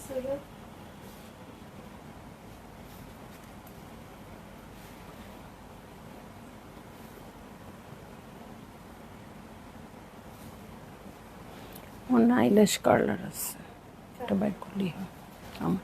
অন্য eyelash colour আছে, এটা বাইর করলেই হয় আমার।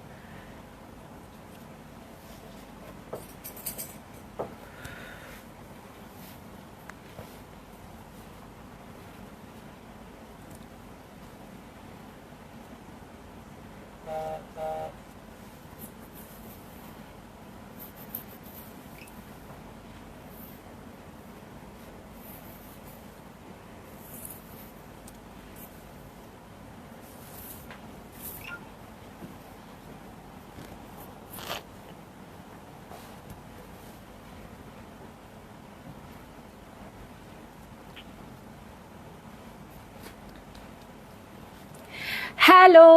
হ্যালো,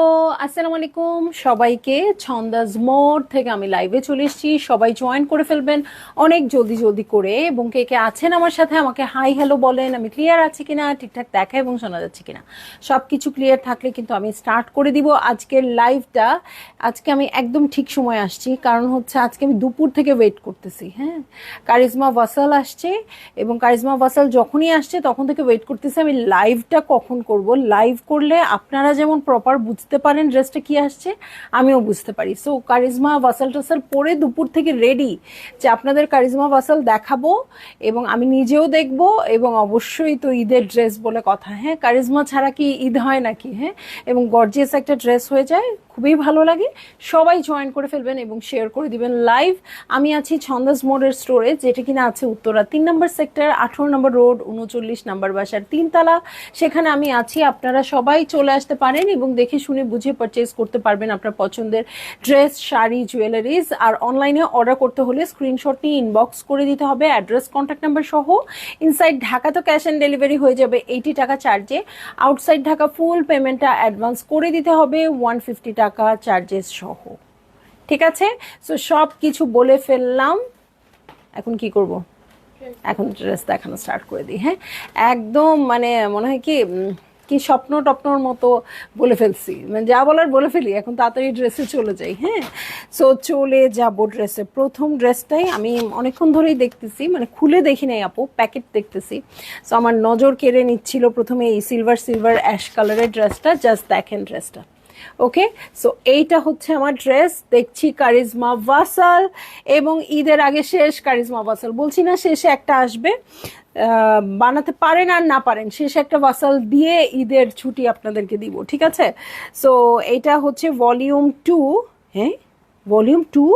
আসসালামু আলাইকুম সবাইকে। ছন্দাজ মোড থেকে আমি লাইভে চলে এসেছি, সবাই জয়েন করে ফেলবেন অনেক জলদি জলদি করে। এবং কে কে আছেন আমার সাথে আমাকে হাই হ্যালো বলেন, আমি ক্লিয়ার আছি কিনা, ঠিকঠাক দেখা এবং শোনা যাচ্ছে কিনা। সব কিছু ক্লিয়ার থাকলে কিন্তু আমি স্টার্ট করে দিব আজকের লাইভটা। আজকে আমি একদম ঠিক সময় আসছি, কারণ হচ্ছে আজকে আমি দুপুর থেকে ওয়েট করতেছি। হ্যাঁ, কারিজমা ওয়াসাল আসছে এবং কারিজমা ওয়াসাল যখনই আসছে তখন থেকে ওয়েট করতেছি আমি লাইভটা কখন করব। লাইভ করলে আপনারা যেমন প্রপার বুঝতে পারেন ড্রেসটা কি আসছে, আমিও বুঝতে পারি। সো কারিজমা ওয়াসাল টাসাল পরে দুপুর থেকে রেডি যে আপনাদের কারিজমা ওয়াসাল দেখাবো এবং আমি নিজেও দেখব। এবং অবশ্যই তো ঈদের ড্রেস বলে কথা, হ্যাঁ, কারিজমা ছাড়া কি ঈদ হয় নাকি? হ্যাঁ, এবং গর্জিয়াস একটা ড্রেস হয়ে যায়, খুবই ভালো লাগে। সবাই জয়েন করে ফেলবেন এবং শেয়ার করে দিবেন লাইভ। আমি আছি ছন্দাজ মোড়ের স্টোরে, যেটা কিনা আছে উত্তরা 3 নম্বর সেক্টর, 18 নম্বর রোড, 39 নম্বর বাসার 3 তলা। সেখানে আমি আছি, আপনারা সবাই চলে আসতে পারেন এবং দেখে শুনে বুঝে পারচেজ করতে পারবেন আপনার পছন্দের ড্রেস, শাড়ি, জুয়েলারিজ। আর অনলাইনে অর্ডার করতে হলে স্ক্রিনশট নিয়ে ইনবক্স করে দিতে হবে অ্যাড্রেস, কন্ট্যাক্ট নাম্বার সহ। ইনসাইড ঢাকা তো ক্যাশ অন ডেলিভারি হয়ে যাবে 80 টাকা চার্জে। আউটসাইড ঢাকা ফুল পেমেন্টটা অ্যাডভান্স করে দিতে হবে 150 টাকা চার্জেস সহ। ঠিক আছে, সো সব কিছু বলে ফেললাম। এখন কি করব? এখন ড্রেস দেখানো স্টার্ট করে দিই। হ্যাঁ, একদম মানে মনে হয় কি কি স্বপ্ন টপ্নর মতো বলে ফেলছি, মানে যা বলার বলে ফেলি। এখন তাড়াতাড়ি ড্রেসে চলে যাই। হ্যাঁ, সো চলে যাবো ড্রেসে। প্রথম ড্রেসটাই আমি অনেকক্ষণ ধরেই দেখতেছি, মানে খুলে দেখি নাই আপু, প্যাকেট দেখতেছি। সো আমার নজর কেড়ে নিচ্ছিল প্রথমে এই সিলভার সিলভার অ্যাশ কালারের ড্রেসটা। জাস্ট দেখেন ড্রেসটা। ওকে, সো এইটা হচ্ছে আমার ড্রেস। দেখছি কারিজমা ওয়াসাল এবং ঈদের আগে শেষ কারিজমা ওয়াসাল, বলছি না শেষে একটা আসবে। বানাতে পারেন আর না পারেন, শেষে একটা ওয়াসাল দিয়ে ঈদের ছুটি আপনাদেরকে দিব। ঠিক আছে, সো এইটা হচ্ছে ভলিউম 2। হ্যাঁ, ভলিউম 2।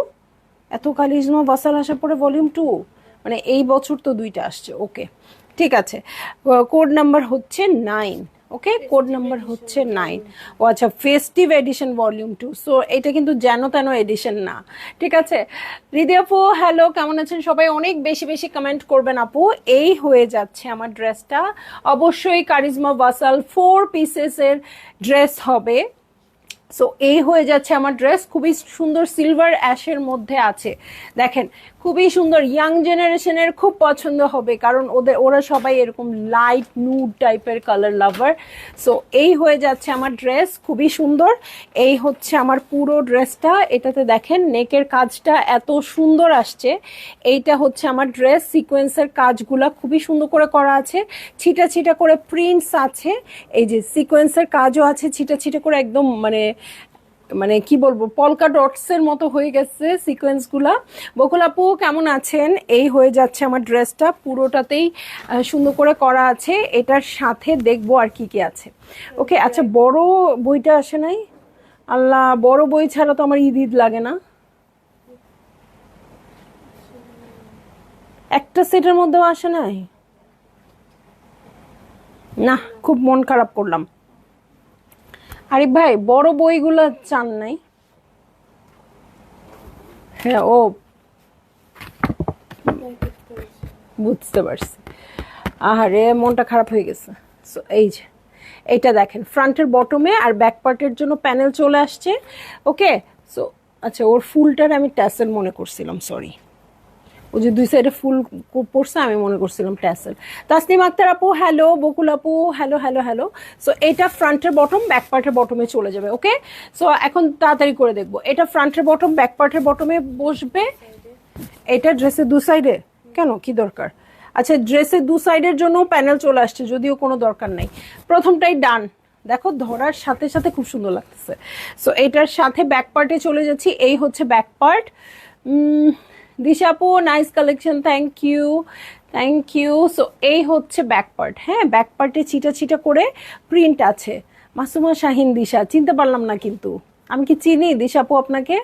এত কারিজমা ওয়াসাল আসার পরে ভলিউম 2, মানে এই বছর তো 2টা আসছে। ওকে, ঠিক আছে। কোড নাম্বার হচ্ছে 9। ওকে, কোড নাম্বার হচ্ছে 9। ও আচ্ছা, ফেস্টিভ এডিশন ভলিউম 2। সো এটা কিন্তু যেন তেন এডিশন না। ঠিক আছে, হৃদয় আপু হ্যালো, কেমন আছেন সবাই? অনেক বেশি বেশি কমেন্ট করবেন আপু। এই হয়ে যাচ্ছে আমার ড্রেসটা। অবশ্যই কারিজমা ওয়াসাল 4 পিসেসের ড্রেস হবে। সো এই হয়ে যাচ্ছে আমার ড্রেস। খুবই সুন্দর সিলভার অ্যাশের মধ্যে আছে, দেখেন খুবই সুন্দর। ইয়াং জেনারেশনের খুব পছন্দ হবে, কারণ ওরা সবাই এরকম লাইট নুড টাইপের কালার লাভার। সো এই হয়ে যাচ্ছে আমার ড্রেস, খুবই সুন্দর। এই হচ্ছে আমার পুরো ড্রেসটা। এটাতে দেখেন নেকের কাজটা এত সুন্দর আসছে। এইটা হচ্ছে আমার ড্রেস। সিকোয়েন্সের কাজগুলা খুবই সুন্দর করে করা আছে, ছিটা ছিটা করে প্রিন্টস আছে। এই যে সিকোয়েন্সের কাজও আছে ছিটা ছিটা করে, একদম মানে মানে কি বলবো, পলকা ডটস এর মতো হয়ে গেছে সিকোয়েন্স গুলা। বকুল আপু কেমন আছেন? এই হয়ে যাচ্ছে আমার ড্রেসটা, পুরোটাতেই সুন্দর করে করা আছে। এটার সাথে দেখবো আর কি কি আছে। ওকে, আচ্ছা বড় বইটা আসে নাই? আল্লাহ, বড় বই ছাড়া তো আমার ঈদ ঈদ লাগে না। একটা সেটের মধ্যেও আসে নাই? না, খুব মন খারাপ করলাম। আরিফ ভাই, বড় বইগুলো চান নাই? হ্যাঁ, ও বুঝতে পারছি। আহারে, মনটা খারাপ হয়ে গেছে। সো এই যে এইটা দেখেন, ফ্রন্টের বটমে আর ব্যাক পার্টের জন্য প্যানেল চলে আসছে। ওকে, সো আচ্ছা, ওর ফুলটার আমি ট্যাসেল মনে করছিলাম, সরি। ও যে দুই সাইডে ফুল পড়ছে আমি মনে করছিলাম ট্যাসেল। তাসনিম আক্তার আপু হ্যালো, বকুল আপু হ্যালো হ্যালো হ্যালো। সো এটা ফ্রন্টের বটম, ব্যাক পার্টের বটমে চলে যাবে। ওকে, সো এখন তাড়াতাড়ি করে দেখবো। এটা ফ্রন্টের বটম, ব্যাক পার্টের বটমে বসবে। এটা ড্রেসের দু সাইডে কেন, কি দরকার? আচ্ছা, ড্রেসের দু সাইডের জন্য প্যানেল চলে আসছে, যদিও কোনো দরকার নাই। প্রথমটাই ডান, দেখো ধরার সাথে সাথে খুব সুন্দর লাগতেছে। সো এটার সাথে ব্যাক পার্টে চলে যাচ্ছি। এই হচ্ছে ব্যাক পার্ট। দিশাপু nice collection, thank you thank you. So এই হচ্ছে ব্যাক পার্ট। হ্যাঁ, ব্যাক পার্টে চিটা চিটা করে প্রিন্ট আছে। মাসুমা শাহিন দিশা, চিনতে পারলাম না কিন্তু। আমি কি চিনি দিশাপু আপনাকে?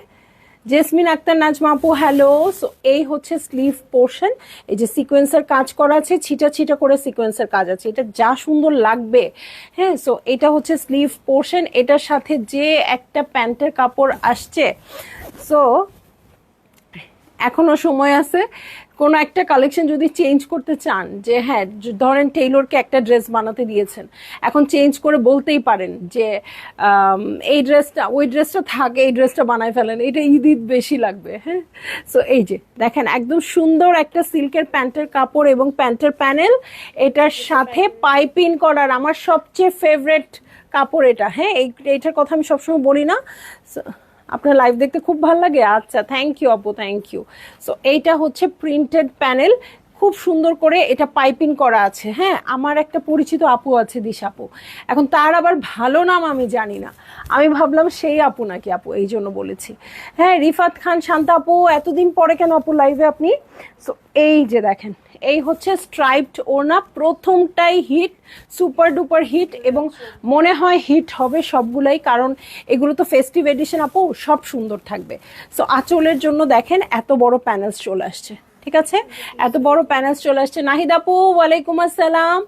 জেসমিন আক্তার নাজমা আপু হ্যালো। সো এই হচ্ছে স্লিভ পোর্শন, এই যে সিকোয়েন্সের কাজ করা আছে, ছিটা ছিটা করে সিকোয়েন্সের কাজ আছে, এটা যা সুন্দর লাগবে। হ্যাঁ, সো এটা হচ্ছে স্লিভ পোর্শন। এটার সাথে যে একটা প্যান্টের কাপড় আসছে। সো এখনো সময় আছে, কোনো একটা কালেকশন যদি চেঞ্জ করতে চান, যে হ্যাঁ ধরেন টেইলরকে একটা ড্রেস বানাতে দিয়েছেন, এখন চেঞ্জ করে বলতেই পারেন যে এই ড্রেসটা ওই ড্রেসটা থাকে, এই ড্রেসটা বানায় ফেলেন, এটা ঈদ ঈদ বেশি লাগবে। হ্যাঁ, সো এই যে দেখেন একদম সুন্দর একটা সিল্কের প্যান্টের কাপড় এবং প্যান্টের প্যানেল, এটার সাথে পাইপিং করার আমার সবচেয়ে ফেভারেট কাপড় এটা। হ্যাঁ, এইটার কথা আমি সবসময় বলি না। আপনার লাইভ দেখতে খুব ভালো লাগে? আচ্ছা, থ্যাংক ইউ আপু, থ্যাংক ইউ। সো এইটা হচ্ছে প্রিন্টেড প্যানেল, খুব সুন্দর করে এটা পাইপিং করা আছে। হ্যাঁ, আমার একটা পরিচিত আপু আছে দিশাপু, এখন তার আবার ভালো নাম আমি জানি না, আমি ভাবলাম সেই আপু নাকি আপু, এই জন্য বলেছি। হ্যাঁ, রিফাত খান শান্তা আপু, এতদিন পরে কেন আপু লাইভে আপনি? সো এই যে দেখেন, এই হচ্ছে স্ট্রাইপড ওড়না, প্রথমটাই হিট, সুপার ডুপার হিট, এবং মনে হয় হিট হবে সবগুলাই, কারণ এগুলো তো ফেস্টিভ এডিশন আপু, সব সুন্দর থাকবে। সো আঁচলের জন্য দেখেন এত বড় প্যানেলস চলে আসছে। ঠিক আছে, এত বড় প্যানেলস চলে আসছে। নাহিদ আপু ওয়ালাইকুম আসসালাম,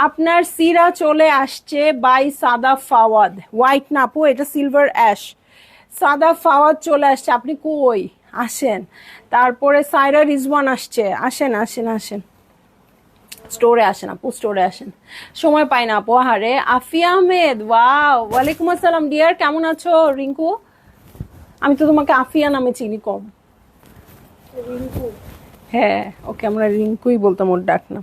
আপনার সিরা চলে আসছে বাই সাদা ফাওয়াদ, হোয়াইট না আপু, এটা সিলভার অ্যাশ। সাদা ফাওয়াদ চলে আসছে, আপনি কই আসেন। তারপরে সাইরা রিজওয়ান আসছে, আসেন আসেন আসেন, স্টোরে আসেন আপু, স্টোরে আসেন, সময় পাই না আপু। আহারে আফিয়া আহমেদ, ওয়াও, ওয়ালাইকুম আসসালাম ডিয়ার, কেমন আছো? রিঙ্কু, আমি তো তোমাকে আফিয়া নামে চিনি কম। হ্যাঁ, ওকে আমরা রিঙ্কুই বলতাম, ওর ডাক না।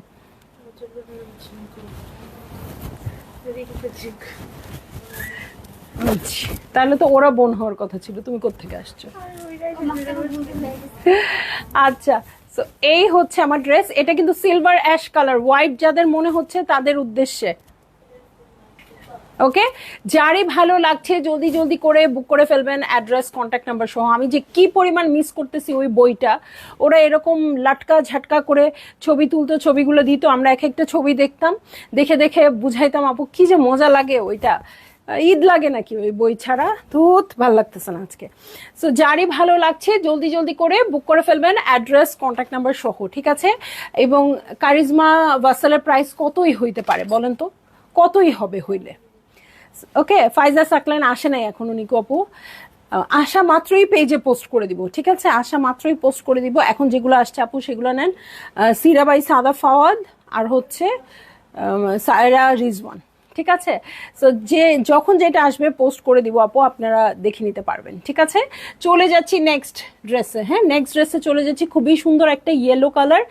তাহলে তো ওরা বোন হওয়ার কথা ছিল, তুমি কোত্থেকে আসছো? আচ্ছা, সো এই হচ্ছে আমার ড্রেস, এটা কিন্তু সিলভার অ্যাশ কালার, হোয়াইট যাদের মনে হচ্ছে তাদের উদ্দেশ্যে। ওকে, যারই ভালো লাগছে জলদি জলদি করে বুক করে ফেলবেন, অ্যাড্রেস কন্ট্যাক্ট নাম্বার সহ। আমি যে কি পরিমাণ মিস করতেছি ওই বইটা, ওরা এরকম লাটকা ঝাটকা করে ছবি তুলতো, ছবিগুলো দিত, আমরা এক একটা ছবি দেখতাম, দেখে দেখে বুঝাইতাম আপু কি যে মজা লাগে ওইটা। ঈদ লাগে নাকি ওই বই ছাড়া? ধুত, ভালো লাগতেছে না আজকে। সো যারই ভালো লাগছে জলদি জলদি করে বুক করে ফেলবেন, অ্যাড্রেস কন্ট্যাক্ট নাম্বার সহ। ঠিক আছে, এবং কারিজমা ভাসালের প্রাইস কতই হইতে পারে বলেন তো, কতই হবে হইলে? ওকে, ফাইজা সাকলাইন আসে নাই এখনো নিকু আপু, আসা মাত্রই পেজে পোস্ট করে দিব। ঠিক আছে, আসা মাত্রই পোস্ট করে দিব। এখন যেগুলো আসছে আপু সেগুলো নেন, সিরা বাই সাদা ফাওয়াদ আর হচ্ছে সায়রা রিজওয়ান। ঠিক আছে, সো যে যখন যেটা আসবে পোস্ট করে দিব আপু, আপনারা দেখে নিতে পারবেন। ঠিক আছে, চলে যাচ্ছি নেক্সট ড্রেসে। হ্যাঁ, নেক্সট ড্রেসে চলে যাচ্ছি, খুবই সুন্দর একটা ইয়েলো কালার,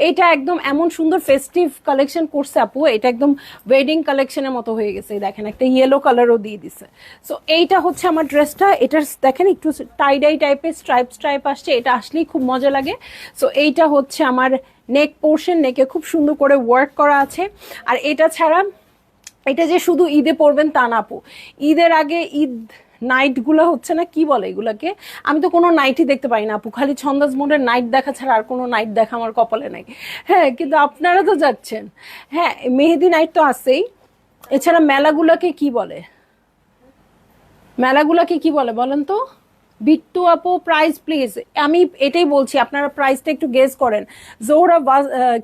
এটা একদম এমন সুন্দর ফেস্টিভ কালেকশন করছে আপু, এটা একদম ওয়েডিং কালেকশনের মতো হয়ে গেছে। দেখেন একটা ইয়েলো কালারও দিয়ে দিছে। সো এইটা হচ্ছে আমার ড্রেসটা, এটার দেখেন একটু টাইডাই টাইপের স্ট্রাইপ স্ট্রাইপ আসছে, এটা আসলেই খুব মজা লাগে। সো এইটা হচ্ছে আমার নেক পোর্শন, নেকে খুব সুন্দর করে ওয়ার্ক করা আছে। আর এটা ছাড়া, এটা যে শুধু ঈদে পরবেন তা না আপু, ঈদের আগে ঈদ নাইট গুলো হচ্ছে না, কি বলে এগুলাকে, আমি তো কোনো নাইটই দেখতে পাই না আপু, খালি ছন্দাজ মোড়ের নাইট দেখা ছাড়া আর কোনো নাইট দেখা আমার কপালে নাই। হ্যাঁ, কিন্তু আপনারা তো যাচ্ছেন। হ্যাঁ, মেহেদি নাইট তো আছেই, এছাড়া মেলাগুলাকে কি বলে, মেলাগুলাকে কি বলে বলেন তো? বিট্টু আপু প্রাইস প্লিজ, আমি এটাই বলছি, আপনারা প্রাইসটা একটু গেস করেন। জোহরা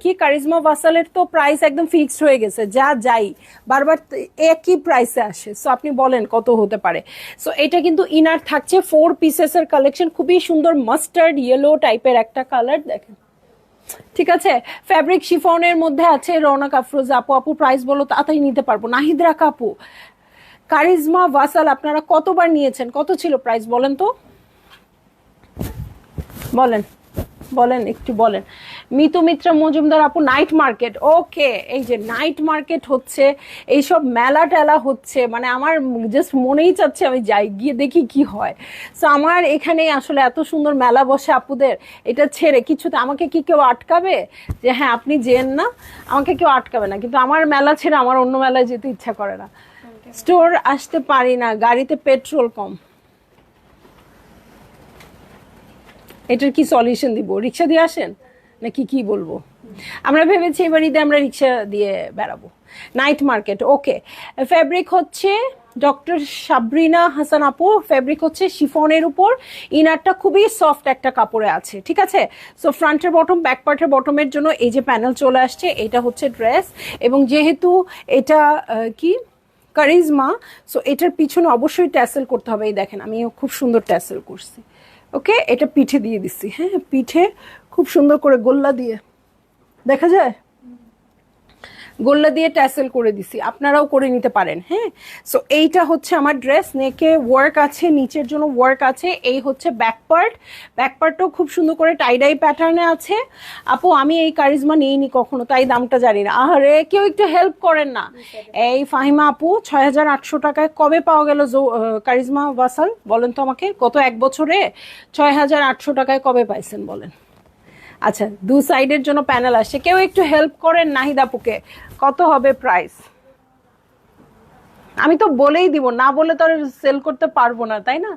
কি কারিজমা ভাসালের তো প্রাইস একদম ফিক্সড হয়ে গেছে, যা যাই বারবার একই প্রাইসে আসে। সো আপনি বলেন কত হতে পারে। সো এটা কিন্তু ইনার থাকছে 4 পিসেসের কালেকশন, খুবই সুন্দর মাস্টার্ড ইয়েলো টাইপের একটা কালার দেখেন। ঠিক আছে, ফ্যাব্রিক শিফনের মধ্যে আছে। রৌনক আফরোজা আপু, আপু প্রাইস বলো, তাড়াতাড়ি নিতে পারবো। নাহিদরা কাপু, কারিজমা ভাসাল আপনারা কতবার নিয়েছেন, কত ছিল প্রাইস বলেন তো, বলেন। বলেন একটু বলেন। মিতু মিত্রা মজুমদার আপু নাইট মার্কেট, ওকে। এই যে নাইট মার্কেট হচ্ছে, এইসব মেলা টেলা হচ্ছে, মানে আমার জাস্ট মনেই চাচ্ছে আমি যাই, গিয়ে দেখি কি হয়। সো আমার এখানে আসলে এত সুন্দর মেলা বসে আপুদের, এটা ছেড়ে কিছুতে আমাকে কি কেউ আটকাবে যে হ্যাঁ আপনি যেন না? আমাকে কেউ আটকাবে না, কিন্তু আমার মেলা ছেড়ে আমার অন্য মেলায় যেতে ইচ্ছা করে না। স্টোর আসতে পারি না, গাড়িতে পেট্রোল কম। এটার কি সলিউশন দিব? রিক্সা দিয়ে আসেন নাকি কি বলবো? আমরা ভেবেছি এবার ঈদে আমরা রিক্সা দিয়ে বেড়াবো। নাইট মার্কেট, ওকে। ফেব্রিক হচ্ছে ডক্টর সাবরিনা হাসান আপু, ফেব্রিক হচ্ছে শিফনের উপর, ইনারটা খুবই সফট একটা কাপড়ে আছে, ঠিক আছে। সো ফ্রন্টের বটম, ব্যাক পার্টের বটমের জন্য এই যে প্যানেল চলে আসছে, এটা হচ্ছে ড্রেস। এবং যেহেতু এটা কি কারিজমা, সো এটার পিছনে অবশ্যই ট্যাসেল করতে হবে। এই দেখেন আমি খুব সুন্দর ট্যাসেল করছি, ওকে। এটা পিঠে দিয়ে দিচ্ছি, হ্যাঁ পিঠে খুব সুন্দর করে গোল্লা দিয়ে, দেখা যায় গোল্লা দিয়ে ট্যাসেল করে দিছি, আপনারাও করে নিতে পারেন, হ্যাঁ। সো এইটা হচ্ছে আমার ড্রেস, নেকে ওয়ার্ক আছে, নিচের জন্য ওয়ার্ক আছে। এই হচ্ছে ব্যাক পার্ট, ব্যাক পার্টটাও খুব সুন্দর করে টাইডাই প্যাটার্নে আছে। আপু আমি এই কারিজমা নিইনি কখনো, তাই দামটা জানি না। আরে কেউ একটু হেল্প করেন না। এই ফাহিমা আপু 6,800 টাকায় কবে পাওয়া গেল কারিজমা ওয়াসাল? বলেন তো আমাকে, গত 1 বছরে 6,800 টাকায় কবে পাইছেন বলেন? আচ্ছা, দু সাইডের জন্য প্যানেল আসছে, কেউ একটু হেল্প করেন নাহিদ আপুকে, কত হবে প্রাইস? আমি তো বলেই দিব, না বলে তো আর সেল করতে পারবো না, তাই না?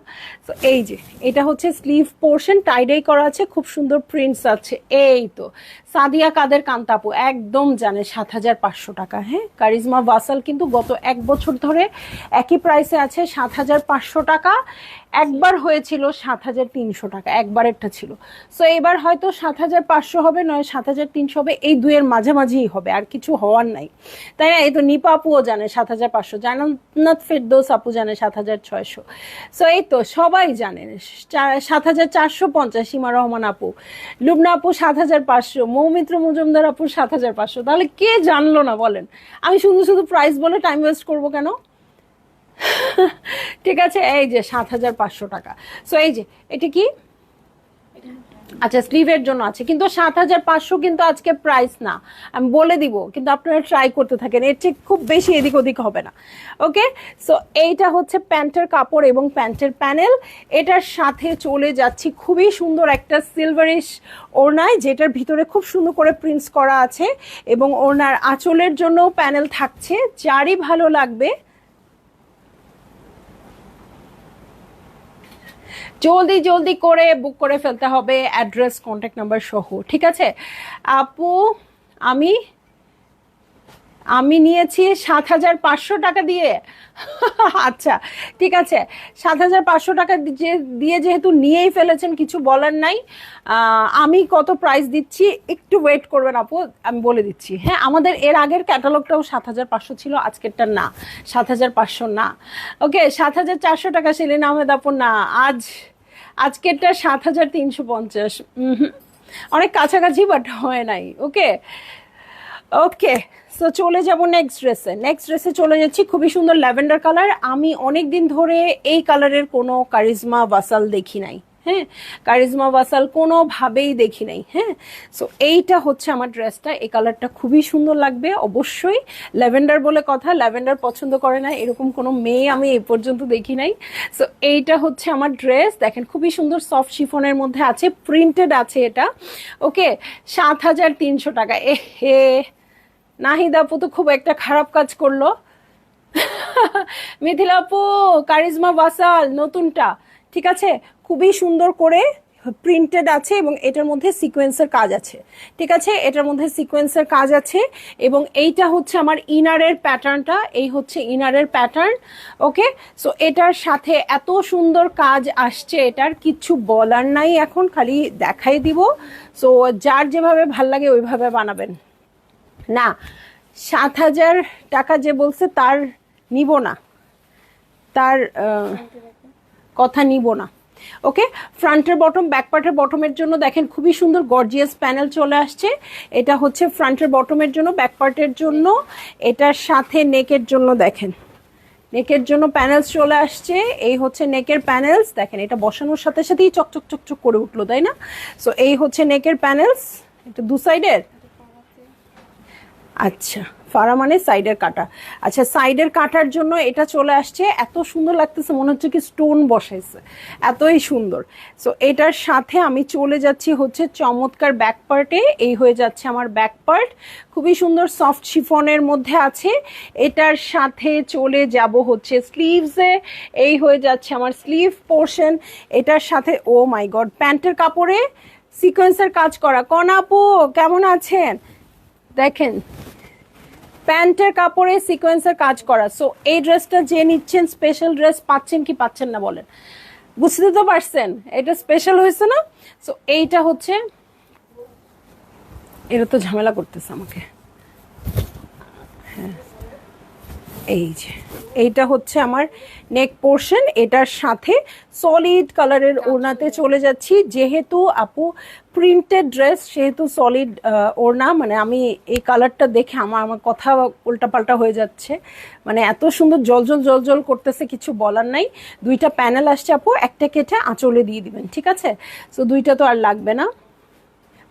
তো এই যে এটা হচ্ছে স্লিভ পোর্শন, টাইডাই করা আছে, খুব সুন্দর প্রিন্টস আছে। এই তো সাদিয়া কাদের কান্তাপু একদম জানে, 7,500 টাকা, হ্যাঁ। কারিজমা ওয়াসাল কিন্তু গত 1 বছর ধরে একই প্রাইসে আছে, 7,500 টাকা। একবার হয়েছিল 7,300 টাকা, একবারেরটা ছিল। সো এবার হয়তো 7,500 হবে, নয় 7,300 হবে, এই দুয়ের মাঝামাঝিই হবে, আর কিছু হওয়ার নাই, তাই না? এই তো নিপা আপুও জানে 7,500, জান্নাত ফেরদৌস আপু জানে 7,600। সো এই তো সবাই জানেন। 7,450 সীমা রহমান আপু, লুবনা আপু 7,500, মৌমিত্র মজুমদার আপু 7,500। তাহলে কে জানলো না বলেন? আমি শুধু শুধু প্রাইস বলে টাইম ওয়েস্ট করবো কেন? ঠিক আছে, এই যে 7,500 টাকা। সো এই যে এটা কি, আচ্ছা স্লিভের জন্য আছে, কিন্তু 7,500 কিন্তু আজকে প্রাইস না, আমি বলে দিব, কিন্তু আপনারা ট্রাই করতে থাকেন, এর চেয়ে খুব বেশি এদিক ওদিক হবে না, ওকে। সো এইটা হচ্ছে প্যান্টের কাপড় এবং প্যান্টের প্যানেল। এটার সাথে চলে যাচ্ছি খুবই সুন্দর একটা সিলভারিশ ওড়নায়, যেটার ভিতরে খুব সুন্দর করে প্রিন্টস করা আছে, এবং ওড়নার আঁচলের জন্য প্যানেল থাকছে। যারই ভালো লাগবে জলদি জলদি করে বুক করে ফেলতে হবে, অ্যাড্রেস কন্ট্যাক্ট নাম্বার সহ, ঠিক আছে। আপু আমি আমি নিয়েছি 7,500 টাকা দিয়ে। আচ্ছা ঠিক আছে, 7,500 টাকা দিয়ে যেহেতু নিয়েই ফেলেছেন, কিছু বলার নাই। আমি কত প্রাইস দিচ্ছি একটু ওয়েট করবেন আপু, আমি বলে দিচ্ছি, হ্যাঁ। আমাদের এর আগের ক্যাটালগটাও 7,500 ছিল, আজকেরটা না, 7,500 না, ওকে। 7,400 টাকা সেলিন আহমেদ আপু না, আজকেরটা 7,350। অনেক কাছাকাছি, বাট হয় নাই, ওকে ওকে। সো চলে যাব নেক্সট ড্রেসে, নেক্সট ড্রেসে চলে যাচ্ছি, খুবই সুন্দর ল্যাভেন্ডার কালার। আমি অনেক দিন ধরে এই কালারের কোনো কারিজমা ওয়াসাল দেখি নাই, হ্যাঁ। কারিজমা ওয়াসাল কোনোভাবেই দেখি নাই, হ্যাঁ। সো এইটা হচ্ছে আমার ড্রেসটা, এই কালারটা খুবই সুন্দর লাগবে অবশ্যই। ল্যাভেন্ডার বলে কথা, ল্যাভেন্ডার পছন্দ করে না এরকম কোনো মেয়ে আমি এই পর্যন্ত দেখি নাই। সো এইটা হচ্ছে আমার ড্রেস, দেখেন খুবই সুন্দর সফট শিফনের মধ্যে আছে, প্রিন্টেড আছে এটা, ওকে। 7,300 টাকা। হে নাহিদ আপু তো খুব একটা খারাপ কাজ করলো। মিথিলা আপু কারিজমা ওয়াসাল নতুনটা, ঠিক আছে, খুবই সুন্দর করে প্রিন্টেড আছে, এবং এটার মধ্যে সিকোয়েন্সের কাজ আছে, ঠিক আছে, এটার মধ্যে সিকোয়েন্সের কাজ আছে। এবং এইটা হচ্ছে আমার ইনারের প্যাটার্নটা, এই হচ্ছে ইনারের প্যাটার্ন, ওকে। সো এটার সাথে এত সুন্দর কাজ আসছে, এটার কিচ্ছু বলার নাই, এখন খালি দেখাই দিব। সো যার যেভাবে ভাল লাগে ওইভাবে বানাবেন। না 7,000 টাকা যে বলছে তার নিব না, তার কথা নিব না, ওকে। ফ্রন্টের বটম, ব্যাক পার্টের বটমের জন্য দেখেন খুবই সুন্দর গর্জিয়াস প্যানেল চলে আসছে। এটা হচ্ছে ফ্রন্টের বটমের জন্য, ব্যাক পার্টের জন্য, এটার সাথে নেকের জন্য দেখেন নেকের জন্য প্যানেলস চলে আসছে, এই হচ্ছে নেকের প্যানেলস। দেখেন এটা বসানোর সাথে সাথেই চকচক চকচক করে উঠলো, তাই না? সো এই হচ্ছে নেকের প্যানেলস, এটা দু সাইডের। আচ্ছা, ফাড়া মানে সাইডের কাটা। আচ্ছা, সাইডের কাটার জন্য এটা চলে আসছে, এত সুন্দর লাগতেছে, মনে হচ্ছে কি স্টোন বসাইছে, এতই সুন্দর। সো এটার সাথে আমি চলে যাচ্ছি হচ্ছে চমৎকার ব্যাক পার্টে। এই হয়ে যাচ্ছে আমার ব্যাক পার্ট, খুবই সুন্দর সফট শিফনের মধ্যে আছে। এটার সাথে চলে যাব হচ্ছে স্লিভসে, এই হয়ে যাচ্ছে আমার স্লিভ পোর্শন। এটার সাথে ও মাই গড, প্যান্টের কাপড়ে সিকোয়েন্সের কাজ করা। কনাপু কেমন আছেন? দেখেন প্যান্টের কাপড়ে সিকোয়েন্সের কাজ করা। সো এই ড্রেসটা যে নিচ্ছেন স্পেশাল ড্রেস পাচ্ছেন কি পাচ্ছেন না বলেন, বুঝতে তো পারছেন এটা স্পেশাল হয়েছে না? সো এইটা হচ্ছে, এটা তো ঝামেলা করতেছে আমাকে। হ্যাঁ, এই যে এইটা হচ্ছে আমার নেক পোর্শন, এটার সাথে সলিড কালারের ওড়নাতে চলে যাচ্ছি। যেহেতু আপু প্রিন্টেড ড্রেস সেহেতু সলিড ওড়না, মানে আমি এই কালারটা দেখে আমার কথা উল্টাপাল্টা হয়ে যাচ্ছে, মানে এত সুন্দর জলজল জলজল করতেছে, কিছু বলার নাই। দুইটা প্যানেল আসছে আপু, একটা কেটে আঁচলে দিয়ে দিবেন, ঠিক আছে? সো দুইটা তো আর লাগবে না।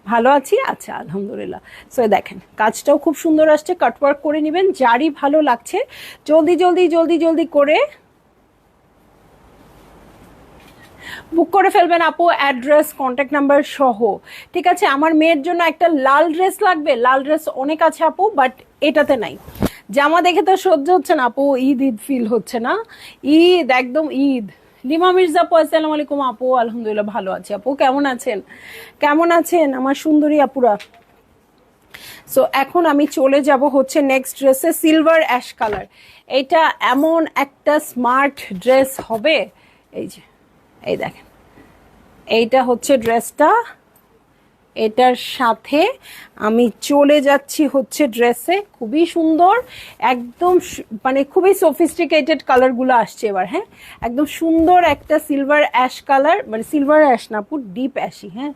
ভালো আছি, আচ্ছা আলহামদুলিল্লাহ। সো দেখেন কাজটাও খুব সুন্দর আসছে, কাটওয়ার্ক করে নেবেন। যারই ভালো লাগছে জলদি জলদি জলদি জলদি করে বুক করে ফেলবেন আপু, অ্যাড্রেস কন্ট্যাক্ট নাম্বার সহ, ঠিক আছে? আমার মেয়ের জন্য একটা লাল ড্রেস লাগবে, লাল ড্রেস অনেক আছে আপু, বাট এটাতে নাই। জামা দেখে তো সহ্য হচ্ছে না আপু, ঈদ ঈদ ফিল হচ্ছে না, ঈদ একদম ঈদ। লিমা মির্জা আপু আসসালামু আলাইকুম। আপু আলহামদুলিল্লাহ ভালো আছি। আপু কেমন আছেন? কেমন আছেন আমার সুন্দরী আপুরা? সো এখন আমি চলে যাব হচ্ছে নেক্সট ড্রেসে, সিলভার অ্যাশ কালার। এটা এমন একটা স্মার্ট ড্রেস হবে, এই যে এই দেখেন এইটা হচ্ছে ড্রেসটা। এটার সাথে আমি চলে যাচ্ছি হচ্ছে ড্রেসে, খুবই সুন্দর একদম, মানে খুবই সফিস্টিকেটেড কালারগুলো আসছে এবার। হ্যাঁ, একদম সুন্দর একটা সিলভার অ্যাশ কালার, মানে সিলভার অ্যাশ না পুরো ডিপ অ্যাশই, হ্যাঁ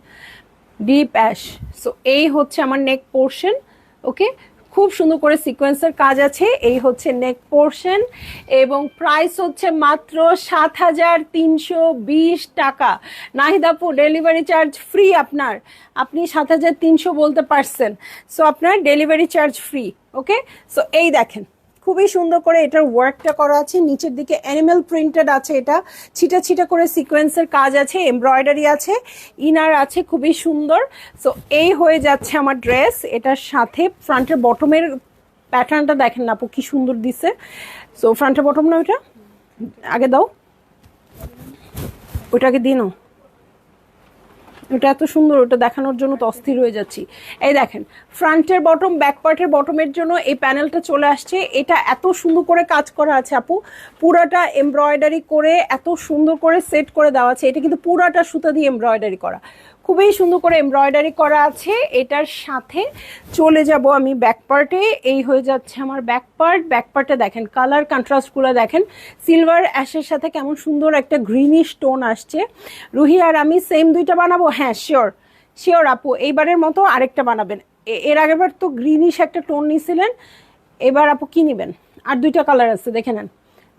ডিপ অ্যাশ। সো এই হচ্ছে আমার নেক পোর্শন, ওকে? খুব সুন্দর করে সিকোয়েন্সের কাজ আছে। এই হচ্ছে নেক পোর্শন এবং প্রাইস হচ্ছে মাত্র ৭,৩২০ টাকা। নাহিদাপু ডেলিভারি চার্জ ফ্রি আপনার, আপনি ৭,৩০০ বলতে পারছেন, সো আপনার ডেলিভারি চার্জ ফ্রি, ওকে? সো এই দেখেন খুবই সুন্দর করে এটার ওয়ার্কটা করা আছে, নিচের দিকে অ্যানিমেল প্রিন্টেড আছে, এটা ছিটা ছিটা করে সিকোয়েন্সের কাজ আছে, এমব্রয়ডারি আছে, ইনার আছে, খুবই সুন্দর। সো এই হয়ে যাচ্ছে আমার ড্রেস। এটার সাথে ফ্রন্টের বটমের প্যাটার্নটা দেখেন না আপু কি সুন্দর দিছে। সো ফ্রন্টের বটম না ওইটা আগে দাও, ওইটাকে দিন, ওটা এত সুন্দর, ওটা দেখানোর জন্য তো অস্থির হয়ে যাচ্ছি। এই দেখেন ফ্রন্টের বটম, ব্যাক পার্টের বটমের জন্য এই প্যানেলটা চলে আসছে। এটা এত সুন্দর করে কাজ করা আছে আপু, পুরাটা এমব্রয়ডারি করে এত সুন্দর করে সেট করে দেওয়া আছে। এটা কিন্তু পুরাটা সুতা দিয়ে এমব্রয়ডারি করা, খুবই সুন্দর করে এমব্রয়ডারি করা আছে। এটার সাথে চলে যাব আমি ব্যাক পার্টে, এই হয়ে যাচ্ছে আমার ব্যাক পার্ট। ব্যাক পার্টে দেখেন কালার কন্ট্রাস্টগুলো দেখেন, সিলভার অ্যাশের সাথে কেমন সুন্দর একটা গ্রিনিশ টোন আসছে। রুহি আর আমি সেম দুইটা বানাবো? হ্যাঁ শিওর শিওর আপু, এইবারের মতো আরেকটা বানাবেন। এর আগেরবার তো গ্রিনিশ একটা টোন নিয়েছিলেন, এবার আপু কি নেবেন? আর দুইটা কালার আছে দেখে নেন,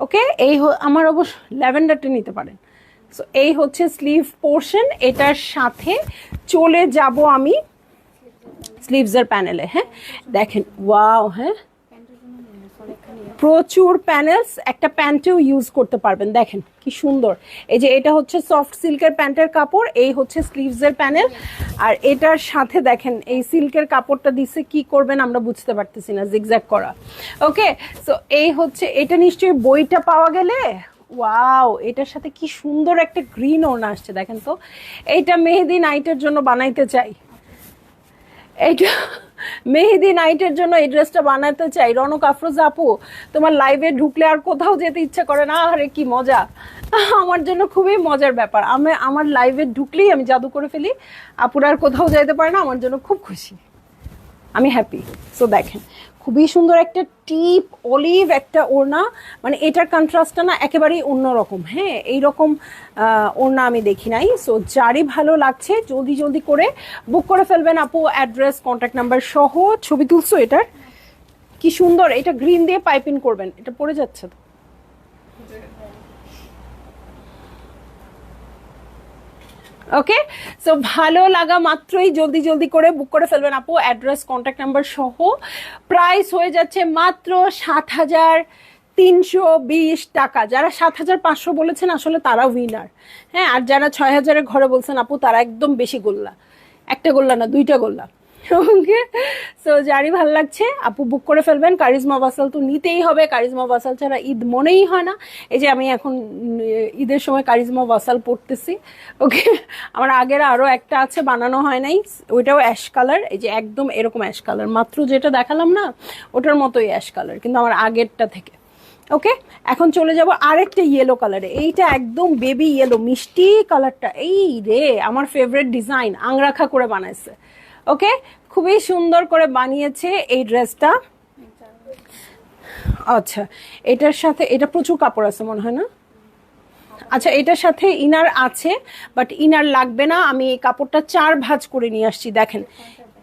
ওকে? এই আমার অবশ্য ল্যাভেন্ডারটা নিতে পারেন। সো এই হচ্ছে স্লিভ পোর্শন। এটার সাথে চলে যাব আমি স্লিভসের প্যানেলে। হ্যাঁ দেখেন, ওয়াও, হ্যাঁ প্রচুর প্যানেলস, একটা প্যান্টেও ইউজ করতে পারবেন। দেখেন কি সুন্দর, এই যে এটা হচ্ছে সফট সিল্কের প্যান্টের কাপড়, এই হচ্ছে স্লিভসের প্যানেল। আর এটার সাথে দেখেন এই সিল্কের কাপড়টা দিছে, কি করবেন আমরা বুঝতে পারতেছি না, জিগজ্যাগ করা, ওকে? সো এই হচ্ছে, এটা নিশ্চয়ই বইটা পাওয়া গেলে, ওয়াও এটার সাথে কি সুন্দর একটা গ্রিন ওড়না আসছে দেখেন তো। এইটা মেহেদি নাইটের জন্য বানাইতে চাই, এইটা মেহেদি নাইটের জন্য এই ড্রেসটা বানাতে চাই। রনক আফরোজা আপু তোমার লাইভে ঢুকলে আর কোথাও যেতে ইচ্ছা করে না, আরে কি মজা, আমার জন্য খুবই মজার ব্যাপার। আমার লাইভে ঢুকলেই আমি জাদু করে ফেলি, আপুরা আর কোথাও যাইতে পারে না, আমার জন্য খুব খুশি, আমি হ্যাপি। সো দেখেন খুবই সুন্দর একটা টিপ অলিভ একটা ওড়না, মানে এটার কন্ট্রাস্টটা না একেবারেই অন্যরকম। হ্যাঁ এইরকম ওড়না আমি দেখি নাই। সো যারই ভালো লাগছে জলদি জলদি করে বুক করে ফেলবেন আপু, অ্যাড্রেস কন্ট্যাক্ট নাম্বার সহ। ছবি তুলছো এটার, কি সুন্দর, এটা গ্রিন দিয়ে পাইপিং করবেন, এটা পড়ে যাচ্ছে তো, ওকে, সো ভালো লাগা মাত্রই জলদি জলদি করে বুক করে ফেলবেন আপু, অ্যাড্রেস কন্ট্যাক্ট নাম্বার সহ। প্রাইস হয়ে যাচ্ছে মাত্র 7,320 টাকা। যারা 7,500 বলেছেন আসলে তারা উইনার, হ্যাঁ। আর যারা 6,000-এর ঘরে বলছেন আপু, তারা একদম বেশি গোল্লা, একটা গোল্লা না, দুইটা গোল্লা। ওকে, সো যারই ভালো লাগছে আপু বুক করে ফেলবেন। কারিজমা বাসাল তো নিতেই হবে, কারিজমা বাসাল ছাড়া ঈদ মনেই হয় না। এই যে আমি এখন ঈদের সময় কারিজমা বাসাল পরতেছি। ওকে, আমার আগের আরও একটা আছে, বানানো হয় নাই, ওইটাও অ্যাশ কালার। এই যে একদম এরকম অ্যাশ কালার, মাত্র যেটা দেখালাম না ওটার মতোই অ্যাশ কালার, কিন্তু আমার আগেরটা থেকে। ওকে, এখন চলে যাব আরেকটা ইয়েলো কালারে। এইটা একদম বেবি ইয়েলো, মিষ্টি কালারটা। এই রে, আমার ফেভারিট ডিজাইন, আংরাখা করে বানাইছে। ওকে, খুবই সুন্দর করে বানিয়েছে এই ড্রেসটা। আচ্ছা, এটার সাথে এটা প্রচুর কাপড় আছে মনে হয় না? আচ্ছা, এটার সাথে ইনার আছে, বাট ইনার লাগবে না। আমি এই কাপড়টা 4 ভাঁজ করে নিয়ে আসছি, দেখেন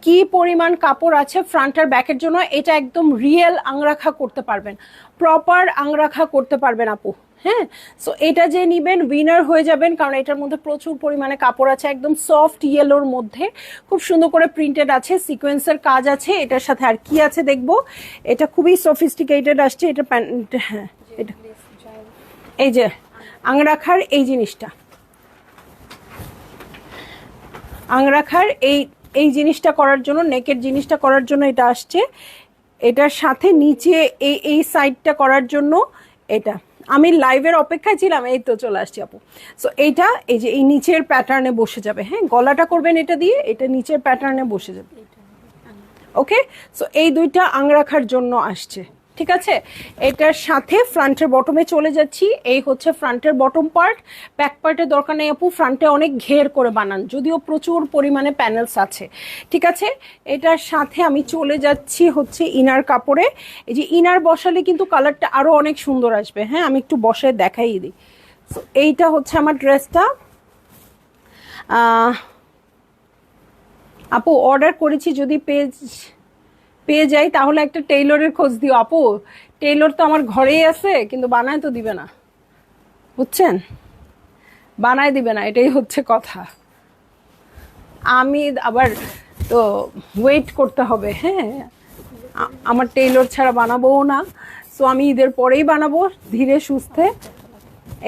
কি পরিমাণ কাপড় আছে ফ্রন্ট আর ব্যাকের জন্য। এটা একদম রিয়েল আংরাখা করতে পারবেন, প্রপার আংরাখা করতে পারবেন আপু, হ্যাঁ। সো এটা যে নিবেন উইনার হয়ে যাবেন, কারণ এটার মধ্যে প্রচুর পরিমাণে কাপড় আছে, একদম সফট ইয়েলোর মধ্যে খুব সুন্দর করে প্রিন্টেড আছে, সিকোয়েন্সের কাজ আছে। এটার সাথে আর কি আছে দেখবো, এটা খুবই সফিস্টিকেটেড আসছে। এটা প্যান্ট, হ্যাঁ, এটা এই যে আংরাখার এই জিনিসটা, আংরাখার এই এই জিনিসটা করার জন্য, নেকের জিনিসটা করার জন্য এটা আসছে। এটার সাথে নিচে এই এই সাইডটা করার জন্য এটা। আমি লাইভের অপেক্ষায় ছিলাম, এই তো চলে আসছি আপু। সো এইটা এই যে এই নিচের প্যাটার্নে বসে যাবে, হ্যাঁ, গলাটা করবেন এটা দিয়ে, এটা নিচের প্যাটার্নে বসে যাবে। ওকে, সো এই দুইটা আংরাখার জন্য আসছে, ঠিক আছে। এটার সাথে ফ্রন্টের বটমে চলে যাচ্ছি। এই হচ্ছে ফ্রন্টের বটম পার্ট। ব্যাক পার্টের দরকার নেই আপু, ফ্রন্টে অনেক ঘের করে বানান, যদিও প্রচুর পরিমাণে প্যানেলস আছে, ঠিক আছে। এটার সাথে আমি চলে যাচ্ছি হচ্ছে ইনার কাপড়ে। এই যে ইনার বসালে কিন্তু কালারটা আরো অনেক সুন্দর আসবে, হ্যাঁ। আমি একটু বসে দেখাই দিই। সো এইটা হচ্ছে আমার ড্রেসটা। আপু অর্ডার করেছি, যদি পেয়ে যাই তাহলে একটা টেইলরের খোঁজ দিও আপু। টেইলর তো আমার ঘরেই আছে, কিন্তু বানায় তো দিবে না, বুঝছেন, বানায় দিবে না, এটাই হচ্ছে কথা। আমি আবার তো ওয়েট করতে হবে, হ্যাঁ। আমার টেইলর ছাড়া বানাবোও না। সো আমি ঈদের পরেই বানাবো ধীরে সুস্থে,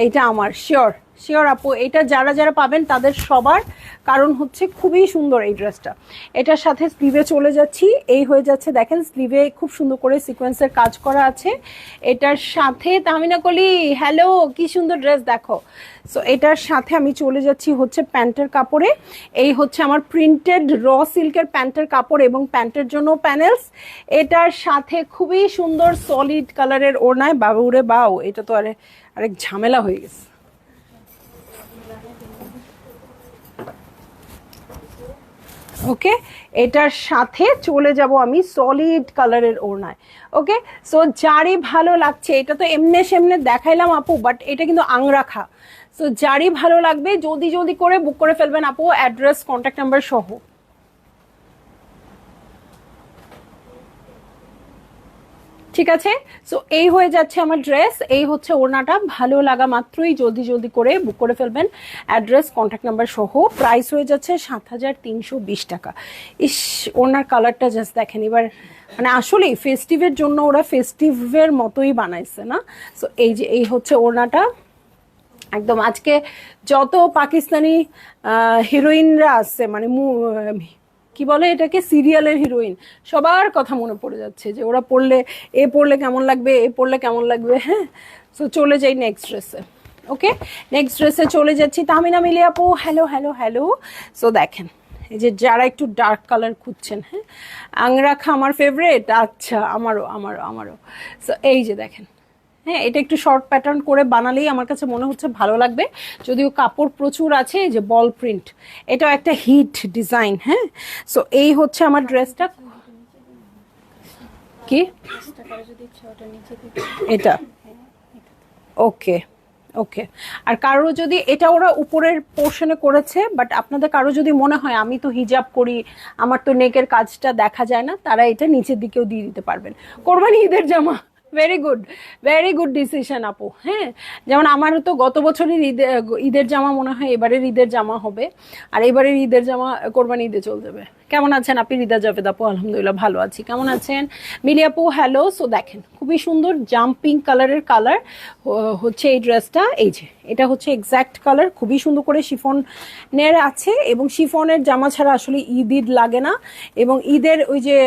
এইটা আমার শিওর। শিওর আপু, এটা যারা যারা পাবেন তাদের সবার, কারণ হচ্ছে খুবই সুন্দর এই ড্রেসটা। এটার সাথে স্লিভে চলে যাচ্ছি, এই হয়ে যাচ্ছে, দেখেন স্লিভে খুব সুন্দর করে সিকোয়েন্সের কাজ করা আছে। এটার সাথে তাহমিনা কলি, হ্যালো, কি সুন্দর ড্রেস দেখো। সো এটার সাথে আমি চলে যাচ্ছি হচ্ছে প্যান্টের কাপড়ে। এই হচ্ছে আমার প্রিন্টেড র সিল্কের প্যান্টের কাপড় এবং প্যান্টের জন্য প্যানেলস। এটার সাথে খুবই সুন্দর সলিড কালারের ওড়নায়, বাবুরে বাউ, এটা তো আরেক ঝামেলা হয়ে গেছে। ওকে, এটার সাথে চলে যাব আমি সলিড কালারের ওড়নায়। ওকে, সো যারই ভালো লাগছে, এটা তো এমনে সেমনে দেখাইলাম আপু, বাট এটা কিন্তু আংরাখা। সো যারই ভালো লাগবে জলদি জলদি করে বুক করে ফেলবেন আপু, অ্যাড্রেস কন্ট্যাক্ট নাম্বার সহ। ঠিক আছে, সো এই হয়ে যাচ্ছে আমার ড্রেস, এই হচ্ছে ওড়নাটা। ভালো লাগা মাত্রই জলদি জলদি করে বুক করে ফেলবেন, অ্যাড্রেস কন্ট্যাক্ট নাম্বার সহ। প্রাইস হয়ে যাচ্ছে 7,320 টাকা। ইস, ওড়নার কালারটা জাস্ট দেখেন এবার, মানে আসলেই ফেস্টিভের জন্য ওরা ফেস্টিভের মতোই বানাইছে না। সো এই যে এই হচ্ছে ওড়নাটা, একদম আজকে যত পাকিস্তানি হিরোইনরা আছে, মানে কি বলে এটাকে, সিরিয়ালের হিরোইন, সবার কথা মনে পড়ে যাচ্ছে যে ওরা পড়লে, এ পড়লে কেমন লাগবে, এ পড়লে কেমন লাগবে, হ্যাঁ। সো চলে যাই নেক্সট ড্রেসে। ওকে, নেক্সট ড্রেসে চলে যাচ্ছি। তাহমিনা মিলি আপু, হ্যালো হ্যালো হ্যালো। সো দেখেন, এই যে যারা একটু ডার্ক কালার খুঁজছেন, হ্যাঁ, আংরাখা আমার ফেভারিট। আচ্ছা, আমারও আমারও আমারও। সো এই যে দেখেন, হ্যাঁ, এটা একটু শর্ট প্যাটার্ন করে বানালেই আমার কাছে মনে হচ্ছে ভালো লাগবে, যদিও কাপড় প্রচুর আছে। এই যে বল প্রিন্ট, এটাও একটা হিট ডিজাইন, হ্যাঁ। সো এই হচ্ছে আমার ড্রেসটা। কি এটা? ওকে ওকে, আর কারো যদি এটা ওরা উপরের পোর্শনে করেছে, বাট আপনাদের কারো যদি মনে হয় আমি তো হিজাব করি, আমার তো নেকের কাজটা দেখা যায় না, তারা এটা নিচের দিকেও দিয়ে দিতে পারবেন। কোরবানি ঈদের জামা ভেরি গুড ডিসিশন আপু। হ্যাঁ, যেমন আমারও তো গত বছরের ঈদের জামা মনে হয় এবারের ঈদের জামা হবে, আর এবারের ঈদের জামা কোরবানি ঈদে চলে যাবে। কেমন আছেন আপনি রিদা জাভেদ আপু? আলহামদুলিল্লাহ ভালো আছি। কেমন আছেন মিলি আপু? হ্যালো। সো দেখেন খুবই সুন্দর জাম্পিং কালারের কালার হচ্ছে এই ড্রেসটা। এই যে এটা হচ্ছে এক্স্যাক্ট কালার, খুবই সুন্দর করে শিফনের আছে, এবং শিফনের জামা ছাড়া আসলে ঈদ লাগে না। এবং ঈদের ওই যে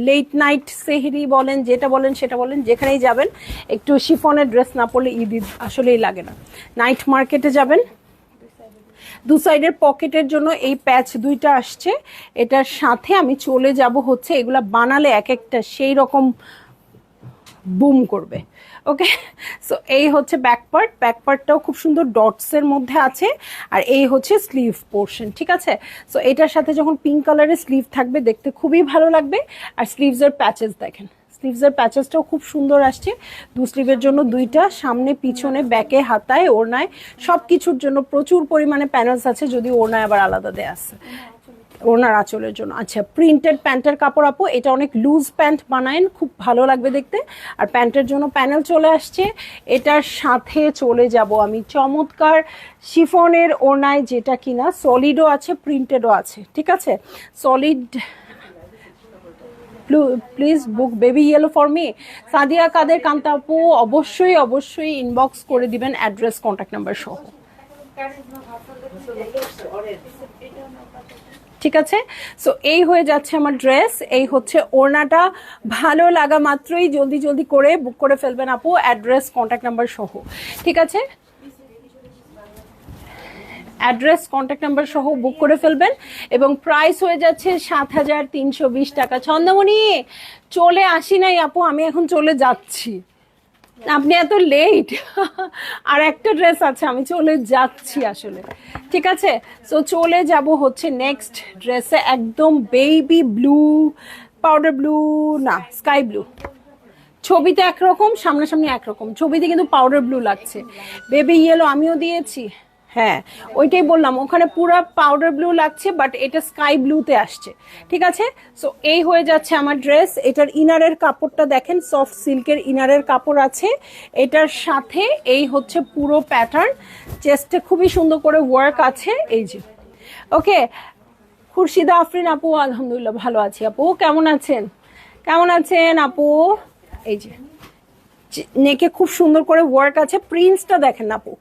লেট নাইট সেহরি বলেন, যেটা বলেন সেটা বলেন, যেখানেই যাবেন একটু শিফনের ড্রেস না পরলে ঈদ আসলেই লাগে না। নাইট মার্কেটে যাবেন, দু সাইডের পকেটের জন্য এই প্যাচ দুইটা আসছে। এটার সাথে আমি চলে যাব হচ্ছে এগুলা বানালে এক একটা সেই রকম বুম করবে। ওকে, সো এই হচ্ছে ব্যাক পার্টটাও খুব সুন্দর ডটসের মধ্যে আছে, আর এই হচ্ছে স্লিভ পোর্শন। ঠিক আছে, সো এটার সাথে যখন পিঙ্ক কালারের স্লিভ থাকবে দেখতে খুবই ভালো লাগবে। আর স্লিভসের প্যাচেস দেখেন, স্লিভসের প্যাচেসটাও খুব সুন্দর আসছে। দু স্লিভের জন্য দুইটা, সামনে পিছনে ব্যাকে হাতায় ওড়নায় সব কিছুর জন্য প্রচুর পরিমাণে প্যানেলস আছে, যদি ওড়নায় আবার আলাদা দেয়া আছে ওনার আঁচলের জন্য। আচ্ছা, প্রিন্টেড প্যান্টের কাপড় আপু, এটা অনেক লুজ প্যান্ট বানায়েন, খুব ভালো লাগবে দেখতে। আর প্যান্টের জন্য প্যানেল চলে আসছে। এটার সাথে চলে যাব আমি চমৎকার শিফনের ওড়নায়, যেটা কিনা সলিডও আছে প্রিন্টেডও আছে। ঠিক আছে, solid. Please book baby yellow for me. Sadia Kader Kanta আপু, অবশ্যই অবশ্যই ইনবক্স করে দিবেন অ্যাড্রেস কন্ট্যাক্ট নাম্বার সহ। ঠিক আছে, সো এই হয়ে যাচ্ছে আমার ড্রেস। এই হচ্ছে ওড়নাটা, ভালো লাগা মাত্রই জলদি জলদি করে বুক করে ফেলবেন আপু, অ্যাড্রেস কন্ট্যাক্ট নাম্বার সহ। ঠিক আছে, অ্যাড্রেস কন্ট্যাক্ট নাম্বার সহ বুক করে ফেলবেন, এবং প্রাইস হয়ে যাচ্ছে 7,320 টাকা। ছন্দমণি চলে আসি নাই আপু, আমি এখন চলে যাচ্ছি। আপনি এত লেট, আর একটা ড্রেস আছে, আমি চলে যাচ্ছি আসলে। ঠিক আছে, সো চলে যাব হচ্ছে নেক্সট ড্রেসে, একদম বেবি ব্লু, পাউডার ব্লু না স্কাই ব্লু। ছবিতে একরকম, সামনাসামনি একরকম, ছবিতে কিন্তু পাউডার ব্লু লাগছে। বেবি ইয়েলো আমিও দিয়েছি, হ্যাঁ ওইটাই বললাম, ওখানে পুরো পাউডার ব্লু লাগছে, বাট এটা স্কাই ব্লুতে আসছে। ঠিক আছে, সো এই হয়ে যাচ্ছে আমার ড্রেস। এটার ইনারের কাপড়টা দেখেন, সফট সিল্কের ইনারের কাপড় আছে। এটার সাথে এই হচ্ছে পুরো প্যাটার্ন, চেস্টে খুবই সুন্দর করে ওয়ার্ক আছে। এই যে ওকে, খুরশিদা আফরিন আপু, আলহামদুলিল্লাহ ভালো আছি আপু। কেমন আছেন? কেমন আছেন আপু? এই যে নেকে খুব সুন্দর করে ওয়ার্ক আছে। প্রিন্টসটা দেখেন আপু,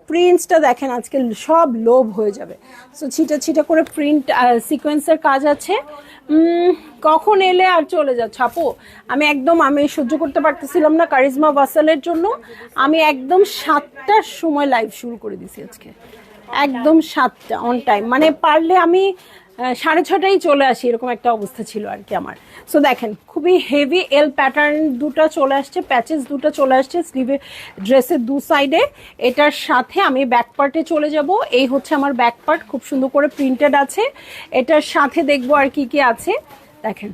প্রিন্টসটা দেখেন, আজকে সব লোভ হয়ে যাবে। সো ছিটা ছিটা করে প্রিন্ট সিকোয়েন্সের কাজ আছে। কখন এলে আর চলে যাচ্ছে আপু? আমি সহ্য করতে পারতেছিলাম না কারিজমা ভাসালের জন্য, আমি একদম 7টার সময় লাইভ শুরু করে দিছি আজকে, একদম 7টা অন টাইম, মানে পারলে আমি 6:30টাই চলে আসি, এরকম একটা অবস্থা ছিল আর কি আমার। সো দেখেন খুবই হেভি এল প্যাটার্ন দুটো চলে আসছে, প্যাচেস দুটো চলে আসছে স্লিভে, ড্রেসের দু সাইডে। এটার সাথে আমি ব্যাক পার্টে চলে যাব। এই হচ্ছে আমার ব্যাক পার্ট, খুব সুন্দর করে প্রিন্টেড আছে। এটার সাথে দেখবো আর কি কি আছে, দেখেন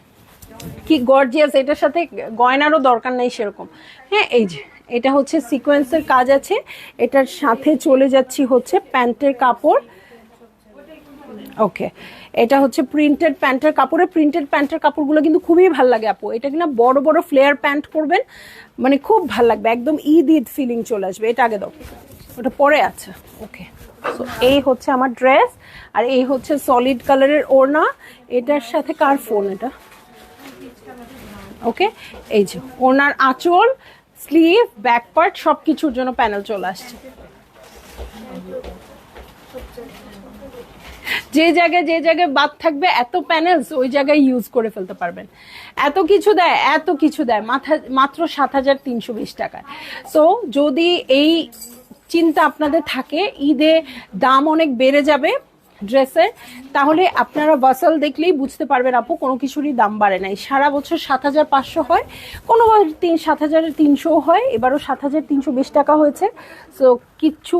কি গর্জিয়াস। এটার সাথে গয়নারও দরকার নেই সেরকম। হ্যাঁ, এই যে এটা হচ্ছে সিকোয়েন্সের কাজ আছে। এটার সাথে চলে যাচ্ছি হচ্ছে প্যান্টের কাপড়। ওকে, এটা হচ্ছে প্রিন্টেড প্যান্টের কাপড়ে। প্রিন্টেড প্যান্টের কাপড়গুলো কিন্তু খুবই ভালো লাগে আপু, এটা কিনা বড় বড় ফ্লেয়ার প্যান্ট করবেন, মানে খুব ভালো লাগবে, একদম ঈদ ঈদ ফিলিং চলে আসবে। এটা আগে দাও, ওটা পরে আছে। ওকে, সো এই হচ্ছে আমার ড্রেস, আর এই হচ্ছে সলিড কালারের ওড়না। এটার সাথে কার ফোন এটা? ওকে, এই যে ওড়নার আঁচল, স্লিভ, ব্যাক পার্ট সব কিছুর জন্য প্যানেল চলে আসছে। যে জায়গায় বাদ থাকবে এত প্যানেলস, ওই জায়গায় ইউজ করে ফেলতে পারবেন। এত কিছু দেয় মাত্র 7,320 টাকায়। সো যদি এই চিন্তা আপনাদের থাকে ঈদে দাম অনেক বেড়ে যাবে ড্রেসের, তাহলে আপনারা ভাসাল দেখলেই বুঝতে পারবেন আপু কোনো কিছুরই দাম বাড়ে নাই। সারা বছর 7,500 হয়, কোনো 7,300 হয়, এবারও 7,320 টাকা হয়েছে। সো কিচ্ছু,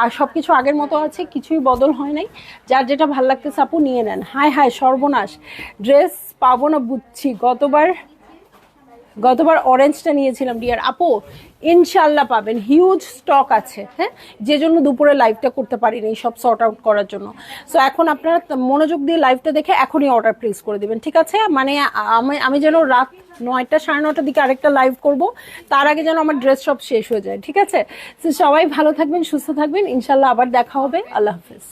আর সব কিছু আগের মতো আছে, কিছুই বদল হয় নাই। যার যেটা ভাল লাগতেছে আপু নিয়ে নেন। হায় হায় সর্বনাশ, ড্রেস পাবো না বুঝছি, গতবার গতবার অরেঞ্জটা নিয়েছিলাম ডিয়ার আপু, ইনশাল্লাহ পাবেন, হিউজ স্টক আছে। হ্যাঁ, যে জন্য দুপুরে লাইভটা করতে পারিনি সব সর্ট আউট করার জন্য। সো এখন আপনারা মনোযোগ দিয়ে লাইভটা দেখে এখনই অর্ডার প্লেস করে দিবেন, ঠিক আছে? মানে আমি যেন রাত 9টা 9:30টার দিকে আরেকটা লাইভ করব, তার আগে যেন আমার ড্রেস সব শেষ হয়ে যায়, ঠিক আছে? তো সবাই ভালো থাকবেন, সুস্থ থাকবেন, ইনশাল্লাহ আবার দেখা হবে। আল্লাহ হাফেজ।